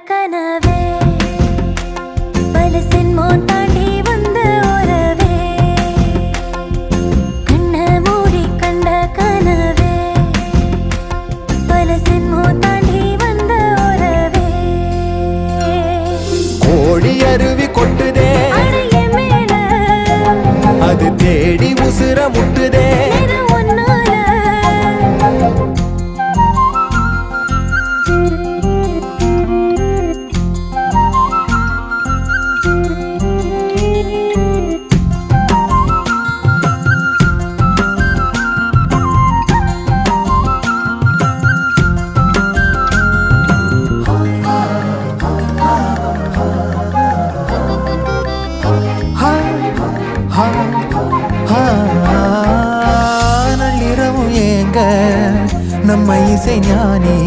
கனவே பல சென்மோன் தாண்டி வந்த உறவே கண்ண மூடி கண்ட கனவே பல சென்மோன் தாண்டி வந்த உறவே கோடி அருவி கொட்டுதே அடைய மேல அது தேடி உசுர முட்டுதே நள்ளிரவும் ஏங்க நம்ம இசை ஞானி